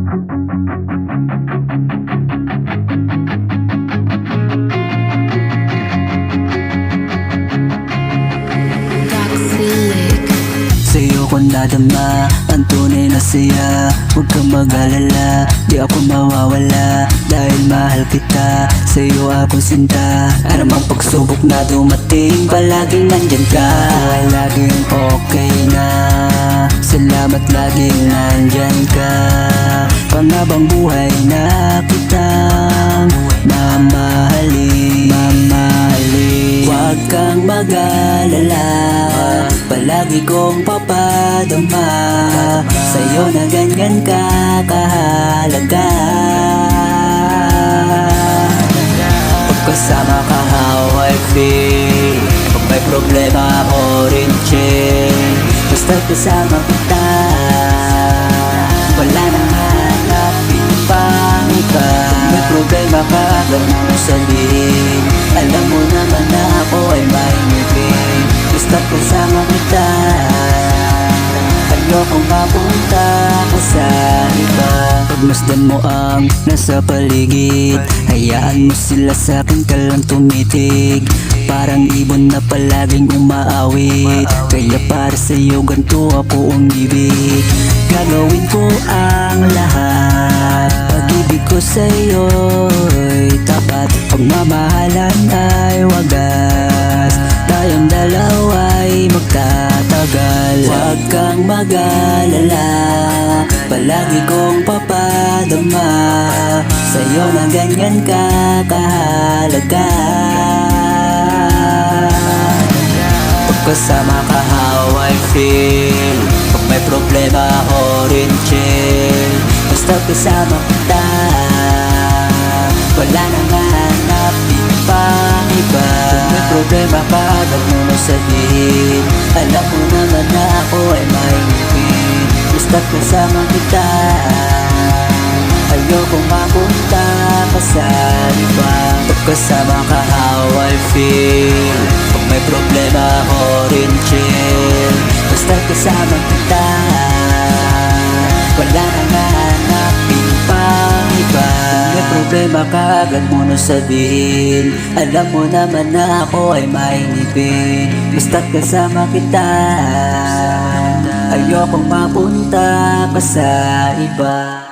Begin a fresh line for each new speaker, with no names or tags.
Sa'yo ko nadama ang tunay na saya. Huwag kang mag-alala, di ako mawawala. Dahil mahal kita, sa'yo ako sinta. Anumang pagsubok na dumating, palaging nandyan ka. Ay laging okay na, salamat laging nandyan ka. Pangabang buhay na kitang mamahalin, mamahalin. Huwag kang mag-alala, palagi kong papadama sa'yo na ganyan ka kahalaga. Pag kasama ka, how I feel. Pag may problema ako rin chill. Basta kasama kita, wala nang hanapin pang iba. Pag may problema ka, agad mo sabihin. Alam mo naman na ako ay may ngipin. Basta kasama kita, ayokong mapunta ka sa iba. Pagmasdan mo ang nasa paligid, hayaan mo sila sa'kin ka lang tumitig. Parang ibon na palaging umaawit, kaya para sa'yo ganito ako umibig. Gagawin ko ang lahat, pag-ibig ko sa'yo'y tapat. Pagmamahalan ay wagas, tayong dalawa'y magtatagal. Huwag kang mag-alala, palagi kong papadama sa'yo na ganyan ka kahalaga. Pag kasama ka, how I feel. Pag may problema ako rin chill. Basta kasama kita, wala nang hanapin pang iba. Kung may problema ka, agad mo na sabihin. Alam mo naman na ako ay may ngipin. Basta kasama kita, ayokong mapunta ka sa iba. Pag kasama ka, how I feel. Pag may problema ako rin chill. Basta kasama kita, wala nang hanapin pang iba. Kung may problema ka, agad mo na sabihin. Alam mo naman na ako ay may ngipin. Basta kasama kita, ayokong mapunta ka sa iba.